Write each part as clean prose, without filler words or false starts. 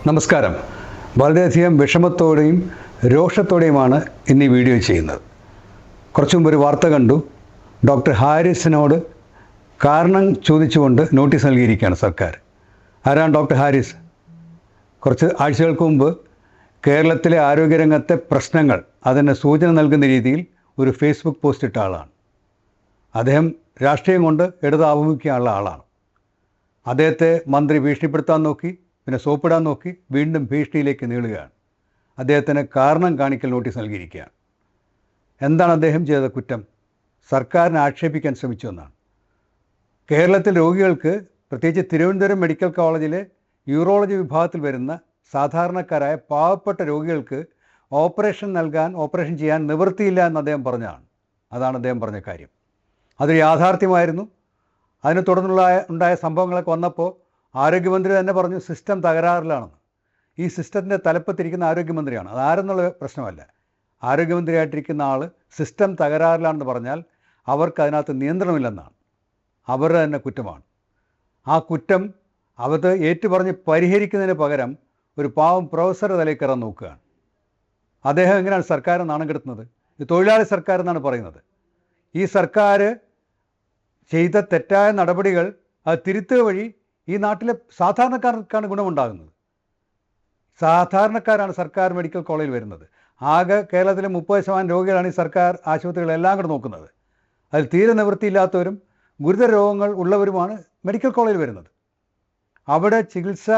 നമസ്കാരം. വളരെയധികം വിഷമത്തോടെയും രോഷത്തോടെയുമാണ് ഇന്ന് ഈ വീഡിയോ ചെയ്യുന്നത്. കുറച്ചു മുമ്പ് ഒരു വാർത്ത കണ്ടു. ഡോക്ടർ ഹാരിസിനോട് കാരണം ചോദിച്ചുകൊണ്ട് നോട്ടീസ് നൽകിയിരിക്കുകയാണ് സർക്കാർ. ആരാണ് ഡോക്ടർ ഹാരിസ്? കുറച്ച് ആഴ്ചകൾക്ക് മുമ്പ് കേരളത്തിലെ ആരോഗ്യരംഗത്തെ പ്രശ്നങ്ങൾ അതിന് സൂചന നൽകുന്ന രീതിയിൽ ഒരു ഫേസ്ബുക്ക് പോസ്റ്റ് ഇട്ട ആളാണ്. അദ്ദേഹം രാഷ്ട്രീയം കൊണ്ട് ഇടത് ആഭിമുഖ്യമുള്ള ആളാണ്. അദ്ദേഹത്തെ മന്ത്രി ഭീഷണിപ്പെടുത്താൻ നോക്കി, പിന്നെ സോപ്പിടാൻ നോക്കി, വീണ്ടും ഭീഷണിയിലേക്ക് നീളുകയാണ്. അദ്ദേഹത്തിന് കാരണം കാണിക്കൽ നോട്ടീസ് നൽകിയിരിക്കുകയാണ്. എന്താണ് അദ്ദേഹം ചെയ്ത കുറ്റം? സർക്കാരിനെ ആക്ഷേപിക്കാൻ ശ്രമിച്ചു എന്നാണ്. കേരളത്തിൽ രോഗികൾക്ക്, പ്രത്യേകിച്ച് തിരുവനന്തപുരം മെഡിക്കൽ കോളേജിലെ യൂറോളജി വിഭാഗത്തിൽ വരുന്ന സാധാരണക്കാരായ പാവപ്പെട്ട രോഗികൾക്ക് ഓപ്പറേഷൻ ചെയ്യാൻ നിവൃത്തിയില്ല എന്ന് അദ്ദേഹം പറഞ്ഞതാണ്. അതാണ് അദ്ദേഹം പറഞ്ഞ കാര്യം. അതൊരു യാഥാർത്ഥ്യമായിരുന്നു. അതിനെ തുടർന്നുണ്ടായ സംഭവങ്ങളൊക്കെ വന്നപ്പോൾ ആരോഗ്യമന്ത്രി തന്നെ പറഞ്ഞു സിസ്റ്റം തകരാറിലാണെന്ന്. ഈ സിസ്റ്റത്തിൻ്റെ തലപ്പത്തിരിക്കുന്ന ആരോഗ്യമന്ത്രിയാണ്. അതാരെന്നുള്ള പ്രശ്നമല്ല. ആരോഗ്യമന്ത്രിയായിട്ടിരിക്കുന്ന ആൾ സിസ്റ്റം തകരാറിലാണെന്ന് പറഞ്ഞാൽ അവർക്ക് അതിനകത്ത് നിയന്ത്രണമില്ലെന്നാണ്. അവരുടെ തന്നെ കുറ്റമാണ്. ആ കുറ്റം അത് ഏറ്റുപറഞ്ഞ് പരിഹരിക്കുന്നതിന് പകരം ഒരു പാവം പ്രൊഫസറുടെ തലയിൽ കയറാൻ നോക്കുകയാണ്. അദ്ദേഹം എങ്ങനെയാണ് സർക്കാരിനെ നാണം കെടുത്തുന്നത്? ഇത് തൊഴിലാളി സർക്കാർ എന്നാണ് പറയുന്നത്. ഈ സർക്കാർ ചെയ്ത തെറ്റായ നടപടികൾ അത് തിരുത്തുക വഴി ഈ നാട്ടിലെ സാധാരണക്കാർക്കാണ് ഗുണമുണ്ടാകുന്നത്. സാധാരണക്കാരാണ് സർക്കാർ മെഡിക്കൽ കോളേജിൽ വരുന്നത്. ആകെ കേരളത്തിലെ 30% രോഗികളാണ് ഈ സർക്കാർ ആശുപത്രികളെല്ലാം കൂടെ നോക്കുന്നത്. അതിൽ തീരെ നിവൃത്തിയില്ലാത്തവരും ഗുരുതര രോഗങ്ങൾ ഉള്ളവരുമാണ് മെഡിക്കൽ കോളേജിൽ വരുന്നത്. അവിടെ ചികിത്സ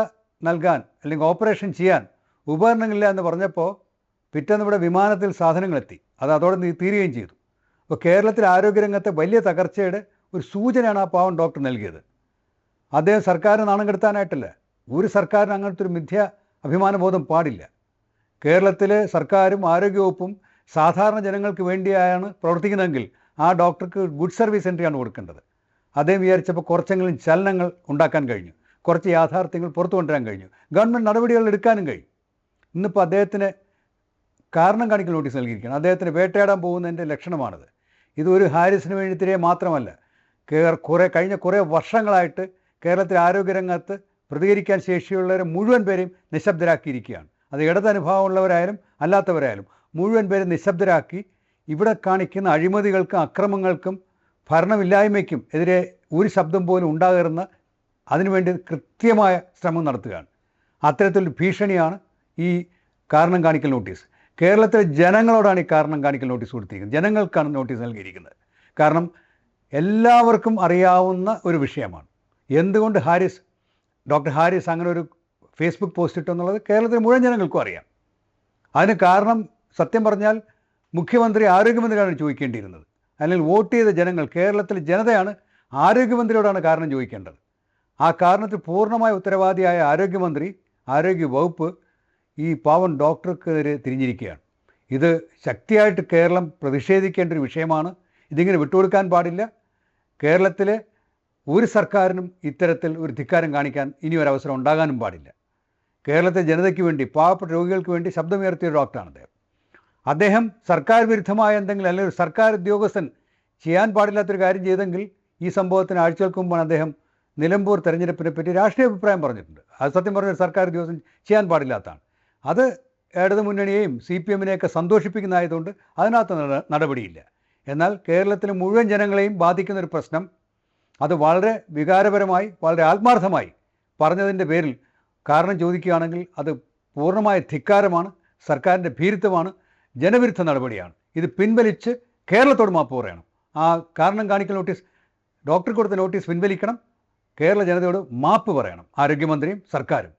നൽകാൻ അല്ലെങ്കിൽ ഓപ്പറേഷൻ ചെയ്യാൻ ഉപകരണങ്ങളില്ല എന്ന് പറഞ്ഞപ്പോൾ പിറ്റേന്ന് ഇവിടെ വിമാനത്തിൽ സാധനങ്ങളെത്തി. അത് അതോടെ തീരുകയും ചെയ്തു. അപ്പോൾ കേരളത്തിൽ ആരോഗ്യരംഗത്തെ വലിയ തകർച്ചയുടെ ഒരു സൂചനയാണ് ആ പാവം ഡോക്ടർ നൽകിയത്. അദ്ദേഹം സർക്കാരിനെ നാണം കെടുത്താനായിട്ടല്ല. ഒരു സർക്കാരിന് അങ്ങനത്തെ ഒരു മിഥ്യ അഭിമാനബോധം പാടില്ല. കേരളത്തിലെ സർക്കാരും ആരോഗ്യവകുപ്പും സാധാരണ ജനങ്ങൾക്ക് വേണ്ടിയാണ് പ്രവർത്തിക്കുന്നതെങ്കിൽ ആ ഡോക്ടർക്ക് ഗുഡ് സർവീസ് എൻട്രിയാണ് കൊടുക്കേണ്ടത്. അദ്ദേഹം വിചാരിച്ചപ്പോൾ കുറച്ചെങ്കിലും ചലനങ്ങൾ ഉണ്ടാക്കാൻ കഴിഞ്ഞു, കുറച്ച് യാഥാർത്ഥ്യങ്ങൾ പുറത്തു കൊണ്ടുവരാൻ കഴിഞ്ഞു, ഗവൺമെൻറ് നടപടികൾ എടുക്കാനും കഴിഞ്ഞു. ഇന്നിപ്പോൾ അദ്ദേഹത്തിന് കാരണം കാണിക്കൽ നോട്ടീസ് നൽകിയിരിക്കുകയാണ്. അദ്ദേഹത്തിന് വേട്ടയാടാൻ പോകുന്നതിൻ്റെ ലക്ഷണമാണിത്. ഇതൊരു ഹാരിസിന് വേണ്ടി മാത്രമല്ല, കഴിഞ്ഞ കുറേ വർഷങ്ങളായിട്ട് കേരളത്തിലെ ആരോഗ്യരംഗത്ത് പ്രതികരിക്കാൻ ശേഷിയുള്ളവരെ മുഴുവൻ പേരെയും നിശബ്ദരാക്കിയിരിക്കുകയാണ്. അത് ഇടതനുഭവമുള്ളവരായാലും അല്ലാത്തവരായാലും മുഴുവൻ പേരെ നിശബ്ദരാക്കി ഇവിടെ കാണിക്കുന്ന അഴിമതികൾക്കും അക്രമങ്ങൾക്കും ഭരണമില്ലായ്മയ്ക്കും എതിരെ ഒരു ശബ്ദം പോലും ഉണ്ടാകരുന്ന അതിനുവേണ്ടി കൃത്യമായ ശ്രമം നടത്തുകയാണ്. അത്തരത്തിലൊരു ഭീഷണിയാണ് ഈ കാരണം കാണിക്കൽ നോട്ടീസ്. കേരളത്തിലെ ജനങ്ങളോടാണ് ഈ കാരണം കാണിക്കൽ നോട്ടീസ് കൊടുത്തിരിക്കുന്നത്. ജനങ്ങൾക്കാണ് നോട്ടീസ് നൽകിയിരിക്കുന്നത്. കാരണം എല്ലാവർക്കും അറിയാവുന്ന ഒരു വിഷയമാണ്. എന്തുകൊണ്ട് ഡോക്ടർ ഹാരിസ് അങ്ങനെ ഒരു ഫേസ്ബുക്ക് പോസ്റ്റ് ഇട്ടെന്നുള്ളത് കേരളത്തിലെ മുഴുവൻ ജനങ്ങൾക്കും അറിയാം. അതിന് കാരണം സത്യം പറഞ്ഞാൽ മുഖ്യമന്ത്രി ആരോഗ്യമന്ത്രിയാണ് ചോദിക്കേണ്ടിയിരുന്നത്. അല്ലെങ്കിൽ വോട്ട് ചെയ്ത ജനങ്ങൾ, കേരളത്തിലെ ജനതയാണ് ആരോഗ്യമന്ത്രിയോടാണ് കാരണം ചോദിക്കേണ്ടത്. ആ കാരണത്തിൽ പൂർണ്ണമായ ഉത്തരവാദിയായ ആരോഗ്യമന്ത്രി, ആരോഗ്യ വകുപ്പ് ഈ പാവം ഡോക്ടർക്കെതിരെ തിരിഞ്ഞിരിക്കുകയാണ്. ഇത് ശക്തിയായിട്ട് കേരളം പ്രതിഷേധിക്കേണ്ട ഒരു വിഷയമാണ്. ഇതിങ്ങനെ വിട്ടുകൊടുക്കാൻ പാടില്ല. കേരളത്തിലെ ഒരു സർക്കാരിനും ഇത്തരത്തിൽ ഒരു ധിക്കാരം കാണിക്കാൻ ഇനി ഒരവസരം ഉണ്ടാകാനും പാടില്ല. കേരളത്തിലെ ജനതയ്ക്ക് വേണ്ടി, പാവപ്പെട്ട രോഗികൾക്ക് വേണ്ടി ശബ്ദമുയർത്തിയ ഡോക്ടറാണ് അദ്ദേഹം. അദ്ദേഹം സർക്കാർ വിരുദ്ധമായ എന്തെങ്കിലും, അല്ലെങ്കിൽ ഒരു സർക്കാർ ഉദ്യോഗസ്ഥൻ ചെയ്യാൻ പാടില്ലാത്തൊരു കാര്യം ചെയ്തെങ്കിൽ ഈ സംഭവത്തിന് ആഴ്ചകൾക്ക് മുമ്പാണ് അദ്ദേഹം നിലമ്പൂർ തെരഞ്ഞെടുപ്പിനെ പറ്റി രാഷ്ട്രീയ അഭിപ്രായം പറഞ്ഞിട്ടുണ്ട്. അത് സത്യം പറഞ്ഞ ഒരു സർക്കാർ ഉദ്യോഗസ്ഥൻ ചെയ്യാൻ പാടില്ലാത്തതാണ്. അത് ഇടതു മുന്നണിയെയും CPM-നെയൊക്കെ സന്തോഷിപ്പിക്കുന്നതായതുകൊണ്ട് അതിനകത്ത് നടപടിയില്ല. എന്നാൽ കേരളത്തിലെ മുഴുവൻ ജനങ്ങളെയും ബാധിക്കുന്നൊരു പ്രശ്നം, അത് വളരെ വികാരപരമായി, വളരെ ആത്മാർത്ഥമായി പറഞ്ഞതിൻ്റെ പേരിൽ കാരണം ചോദിക്കുകയാണെങ്കിൽ അത് പൂർണ്ണമായ ധിക്കാരമാണ്, സർക്കാരിൻ്റെ ഭീരുത്വമാണ്, ജനവിരുദ്ധ നടപടിയാണ്. ഇത് പിൻവലിച്ച് കേരളത്തോട് മാപ്പ് പറയണം. ആ കാരണം കാണിക്കൽ നോട്ടീസ്, ഡോക്ടർ കൊടുത്ത നോട്ടീസ് പിൻവലിക്കണം. കേരള ജനതയോട് മാപ്പ് പറയണം ആരോഗ്യമന്ത്രിയും സർക്കാരും.